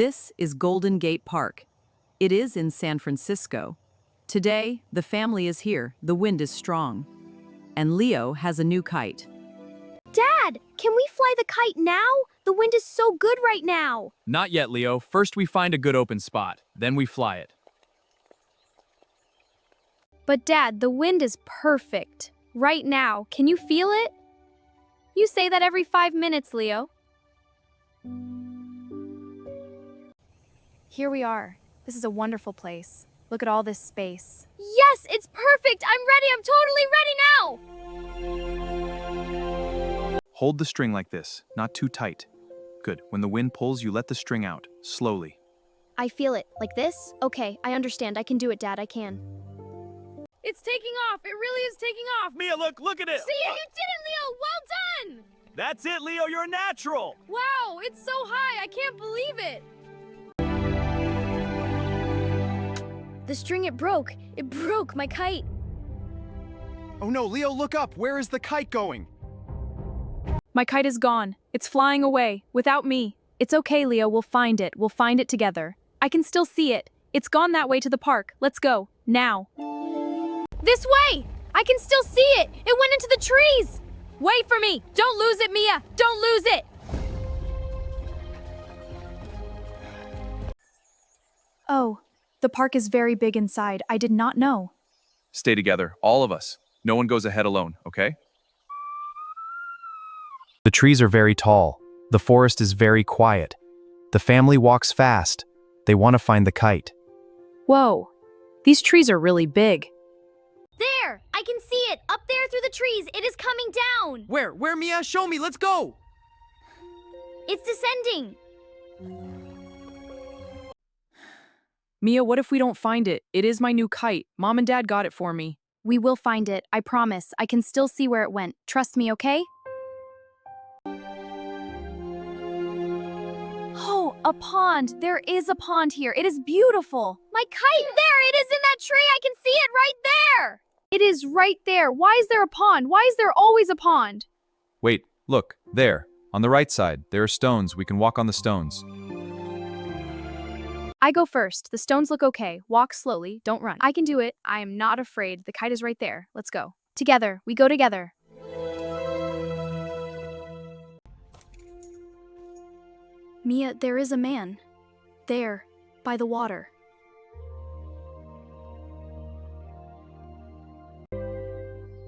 This is Golden Gate Park. It is in San Francisco. Today, the family is here. The wind is strong. And Leo has a new kite. Dad, can we fly the kite now? The wind is so good right now. Not yet, Leo. First we find a good open spot. Then we fly it. But Dad, the wind is perfect. Right now, can you feel it? You say that every 5 minutes, Leo. Here we are. This is a wonderful place. Look at all this space. Yes, it's perfect! I'm ready! I'm totally ready now! Hold the string like this, not too tight. Good. When the wind pulls, you let the string out, slowly. I feel it. Like this? Okay, I understand. I can do it, Dad. I can. It's taking off! It really is taking off! Mia, look at it! See, you did it, Leo! Well done! That's it, Leo, you're a natural! Wow, it's so high! I can't believe it! The string, it broke. It broke my kite. Oh no, Leo, look up! Where is the kite going? My kite is gone. It's flying away, without me. It's okay, Leo. We'll find it. We'll find it together. I can still see it. It's gone that way to the park. Let's go. Now. This way! I can still see it! It went into the trees! Wait for me! Don't lose it, Mia! Don't lose it! Oh, the park is very big inside. I did not know. Stay together, all of us. No one goes ahead alone, okay? The trees are very tall. The forest is very quiet. The family walks fast. They want to find the kite. Whoa, these trees are really big. There! I can see it! Up there through the trees! It is coming down! Where, Mia? Show me, let's go! It's descending! Mia, what if we don't find it? It is my new kite. Mom and Dad got it for me. We will find it, I promise. I can still see where it went. Trust me, okay? Oh, a pond. There is a pond here. It is beautiful. My kite! There! It is in that tree! I can see it right there! It is right there. Why is there a pond? Why is there always a pond? Wait, look, there. On the right side, there are stones. We can walk on the stones. I go first. The stones look okay. Walk slowly. Don't run. I can do it. I am not afraid. The kite is right there. Let's go. Together. We go together. Mia, there is a man. There, by the water.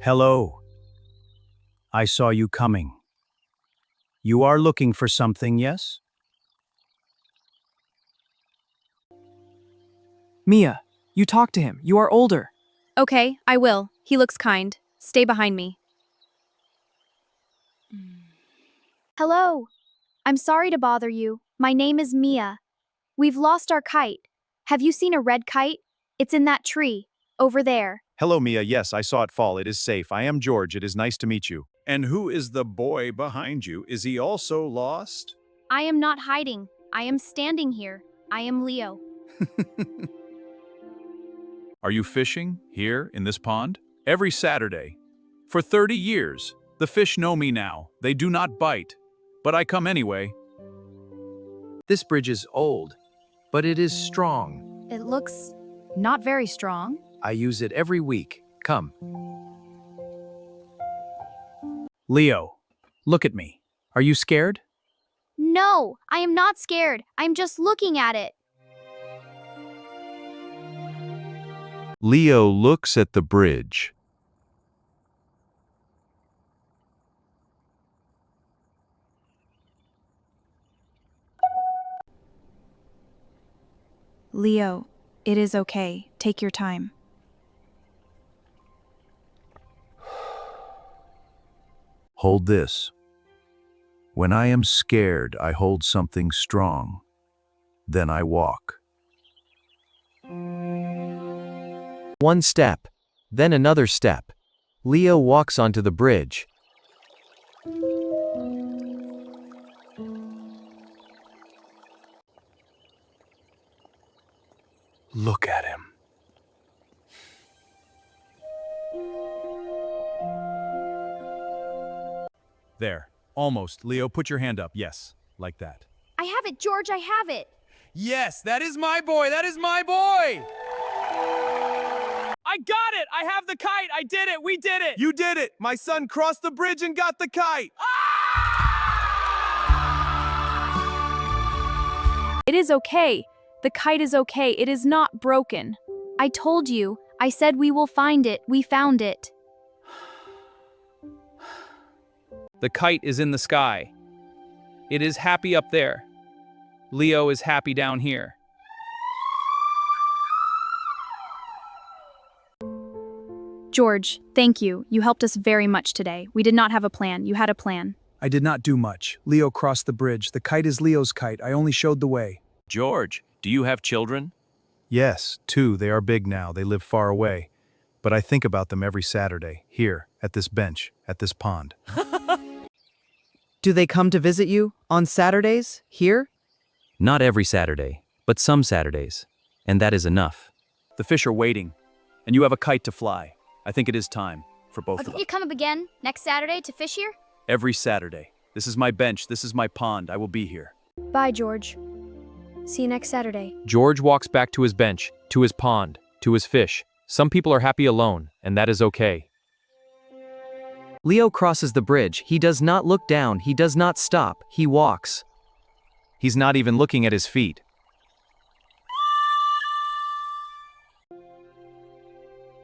Hello. I saw you coming. You are looking for something, yes? Mia, you talk to him. You are older. Okay, I will. He looks kind. Stay behind me. Hello. I'm sorry to bother you. My name is Mia. We've lost our kite. Have you seen a red kite? It's in that tree, over there. Hello, Mia. Yes, I saw it fall. It is safe. I am George. It is nice to meet you. And who is the boy behind you? Is he also lost? I am not hiding. I am standing here. I am Leo. Are you fishing here in this pond? Every Saturday. For 30 years. The fish know me now. They do not bite. But I come anyway. This bridge is old, but it is strong. It looks not very strong. I use it every week. Come. Leo, look at me. Are you scared? No, I am not scared. I'm just looking at it. Leo looks at the bridge. Leo, it is okay. Take your time. Hold this. When I am scared, I hold something strong. Then I walk. One step, then another step. Leo walks onto the bridge. Look at him. There. Almost. Leo, put your hand up. Yes, like that. I have it, George, I have it. Yes, that is my boy! That is my boy! I got it! I have the kite! I did it! We did it! You did it! My son crossed the bridge and got the kite! It is okay. The kite is okay. It is not broken. I told you. I said we will find it. We found it. The kite is in the sky. It is happy up there. Leo is happy down here. George, thank you. You helped us very much today. We did not have a plan. You had a plan. I did not do much. Leo crossed the bridge. The kite is Leo's kite. I only showed the way. George, do you have children? Yes, 2. They are big now. They live far away. But I think about them every Saturday, here, at this bench, at this pond. Do they come to visit you on Saturdays, here? Not every Saturday, but some Saturdays. And that is enough. The fish are waiting, and you have a kite to fly. I think it is time for both of Can them. you come up again next Saturday to fish here? Every Saturday. This is my bench. This is my pond. I will be here. Bye, George. See you next Saturday. George walks back to his bench, to his pond, to his fish. Some people are happy alone, and that is okay. Leo crosses the bridge. He does not look down. He does not stop. He walks. He's not even looking at his feet.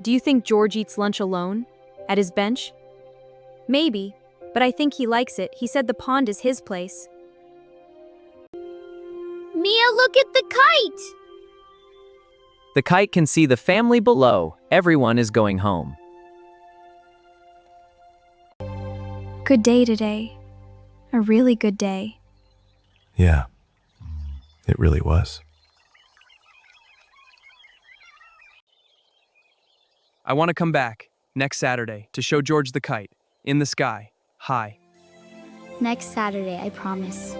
Do you think George eats lunch alone? At his bench? Maybe, but I think he likes it. He said the pond is his place. Mia, look at the kite! The kite can see the family below. Everyone is going home. Good day today. A really good day. Yeah, it really was. I want to come back next Saturday to show George the kite in the sky. High. Next Saturday, I promise.